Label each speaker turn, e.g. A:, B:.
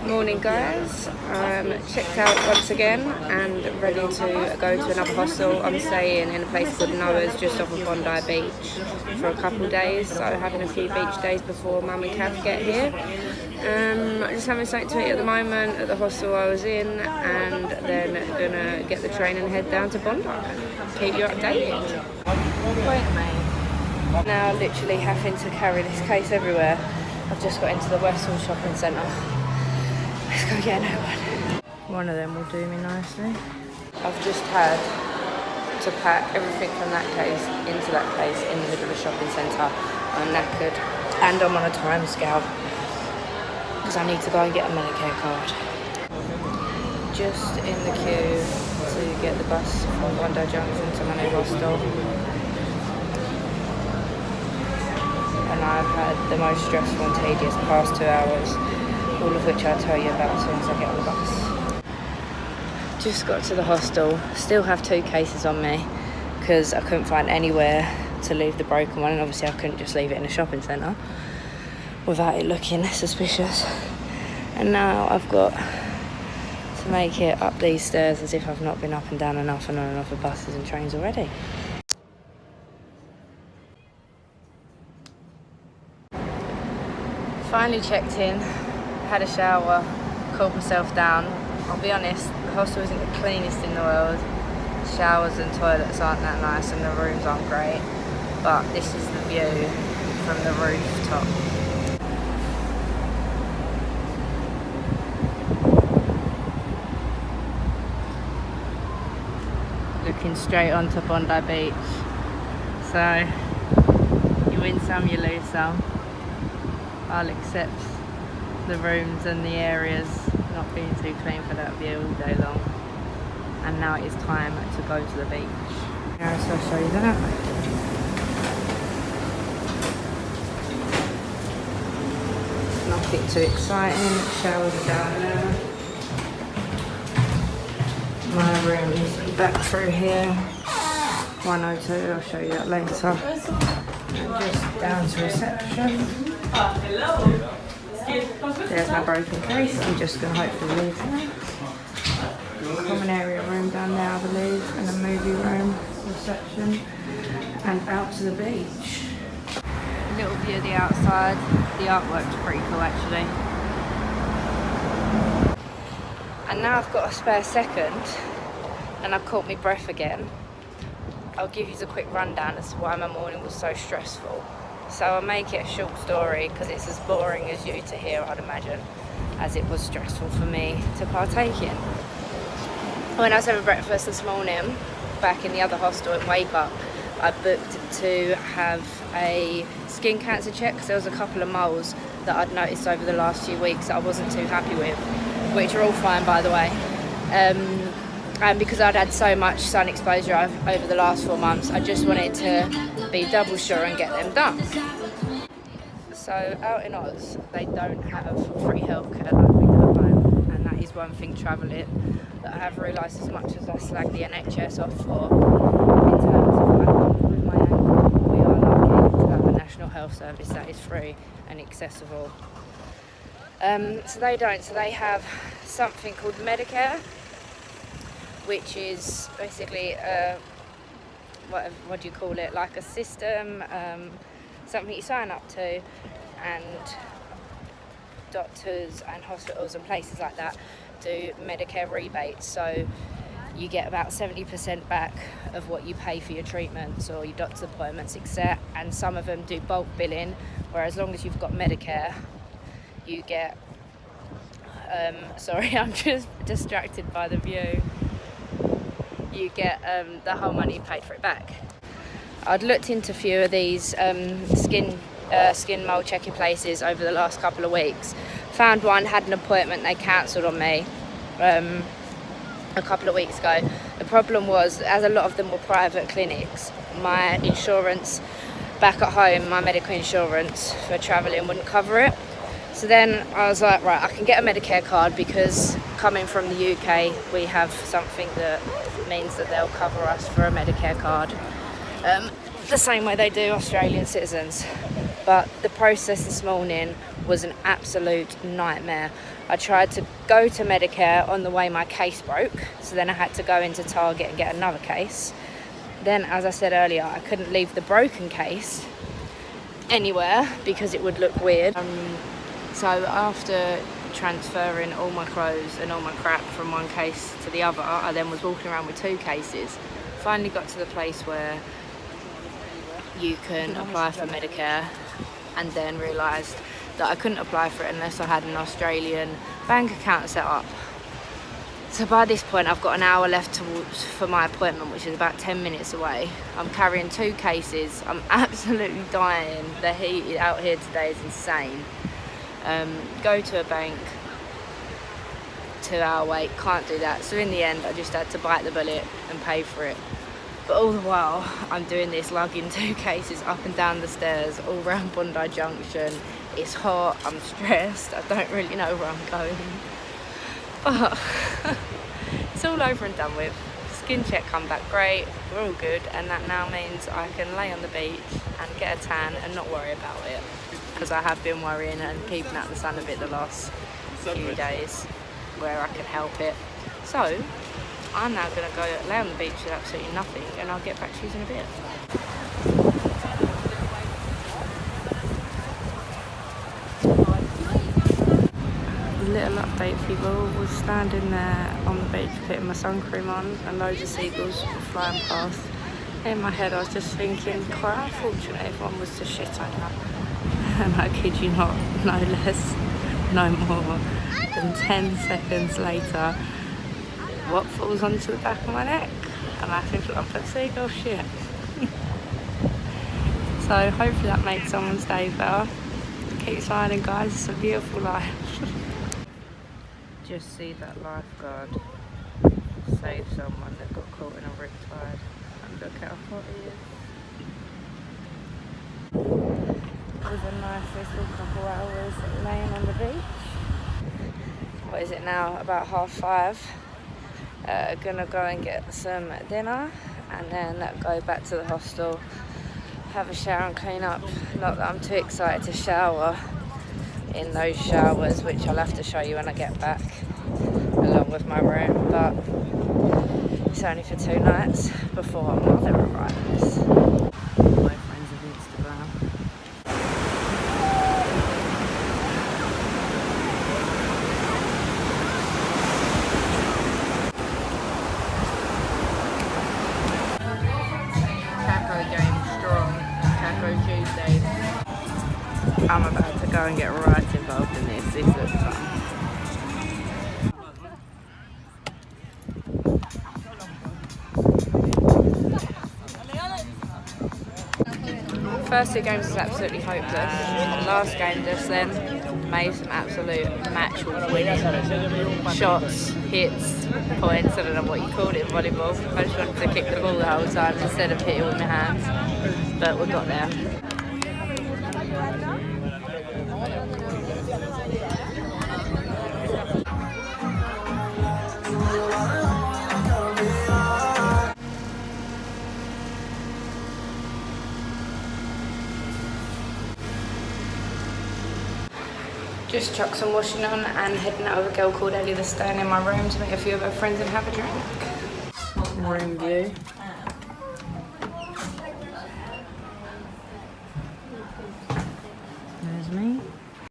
A: Morning guys, checked out once again and ready to go to another hostel. I'm staying in a place called Noah's just off of Bondi Beach for a couple of days, so having a few beach days before Mum and Kath get here. Just having something to eat at the moment at the hostel I was in, and then gonna get the train and head down to Bondi. Keep you updated. Wait mate. Now literally having to carry this case everywhere. I've just got into the Westall shopping centre. Let's go get another one. One of them will do me nicely. I've just had to pack everything from that case into that case in the middle of a shopping centre. I'm knackered and I'm on a time scale because I need to go and get a Medicare card. Just in the queue to get the bus from Bondi Junction to my new hostel. And I've had the most stressful and tedious past 2 hours, all of which I'll tell you about as soon as I get on the bus. Just got to the hostel, still have 2 cases on me because I couldn't find anywhere to leave the broken one, and obviously I couldn't just leave it in a shopping centre without it looking suspicious. And now I've got to make it up these stairs as if I've not been up and down enough and on and off of buses and trains already. Finally checked in, had a shower, cooled myself down. I'll be honest, the hostel isn't the cleanest in the world. Showers and toilets aren't that nice and the rooms aren't great, but this is the view from the rooftop. Looking straight onto Bondi Beach. So, you win some, you lose some. I'll accept the rooms and the areas not being too clean for that view all day long. And now it is time to go to the beach. Yeah, so I'll show you that. Nothing too exciting. Showers are down there. My room is back through here. 102, I'll show you that later. And just down to reception. There's my broken case. I'm just going to hopefully leave there. Common area room down there, I believe, and a movie room, reception, and out to the beach. A little view of the outside. The artwork's pretty cool actually. And now I've got a spare second, and I've caught my breath again. I'll give you a quick rundown as to why my morning was so stressful. So I'll make it a short story because it's as boring as you to hear, I'd imagine, as it was stressful for me to partake in. When I was having breakfast this morning, back in the other hostel at Wake Up, I booked to have a skin cancer check because there was a couple of moles that I'd noticed over the last few weeks that I wasn't too happy with, which are all fine by the way. And because I'd had so much sun exposure over the last 4 months, I just wanted to be double sure and get them done. So out in Oz, they don't have free healthcare like we do at home, and that is one thing travelling that I have realised, as much as I slag the NHS off for, in terms of what happens with my ankle, we are lucky to have a national health service that is free and accessible. So they don't, so they have something called Medicare, which is basically what do you call it, like a system, something you sign up to, and doctors and hospitals and places like that do Medicare rebates, so you get about 70% back of what you pay for your treatments or your doctor's appointments, etc. And some of them do bulk billing, where as long as you've got Medicare, you get sorry, I'm just distracted by the view. You get the whole money, you paid for it back. I'd looked into a few of these skin mole checking places over the last couple of weeks. Found one, had an appointment, they cancelled on me a couple of weeks ago. The problem was, as a lot of them were private clinics, my insurance back at home, my medical insurance for travelling wouldn't cover it. So then I was like, right, I can get a Medicare card because coming from the UK, we have something that means that they'll cover us for a Medicare card. The same way they do Australian citizens. But the process this morning was an absolute nightmare. I tried to go to Medicare. On the way my case broke, so then I had to go into Target and get another case. Then, as I said earlier, I couldn't leave the broken case anywhere because it would look weird. So after transferring all my clothes and all my crap from one case to the other, I then was walking around with 2 cases. Finally got to the place where you can apply for Medicare, and then realised that I couldn't apply for it unless I had an Australian bank account set up. So by this point I've got an hour left for my appointment, which is about 10 minutes away. I'm carrying 2 cases. I'm absolutely dying. The heat out here today is insane. Go to a bank, 2-hour wait, can't do that. So in the end I just had to bite the bullet and pay for it. But all the while I'm doing this, lugging 2 cases up and down the stairs all around Bondi Junction. It's hot, I'm stressed, I don't really know where I'm going. But it's all over and done with. Skin check come back great, we're all good, and that now means I can lay on the beach and get a tan and not worry about it. Because I have been worrying and peeping out the sun a bit the last few days where I can help it. So I'm now going to go lay on the beach with absolutely nothing, and I'll get back to you in a bit. Little update, people. Was standing there on the beach putting my sun cream on, and loads of seagulls were flying past. In my head I was just thinking, quite unfortunate if one was to shit on her. And I kid you not, no less, no more than 10 seconds later, what falls onto the back of my neck? A massive lump of seagull shit. So hopefully that makes someone's day better. Keep smiling, guys, it's a beautiful life. Just see that lifeguard save someone that got caught in a riptide, and look how hot he is. It was a nice little couple hours laying on the beach. What is it now? About 5:30. Gonna go and get some dinner and then go back to the hostel, have a shower and clean up. Not that I'm too excited to shower in those showers, which I'll have to show you when I get back along with my room, but it's only for 2 nights before my mother arrives. My friends of Instagram. Taco game strong, Taco Tuesday. I'm about to go and get right involved in this. This looks fun. First 2 games was absolutely hopeless. The last game just then made some absolute match winning shots, hits, points. I don't know what you called it in volleyball. I just wanted to kick the ball the whole time instead of hit it with my hands. But we got there. Just chucked some washing on and heading out with a girl called Ellie that's staying in my room to meet a few of her friends and have a drink. Room view.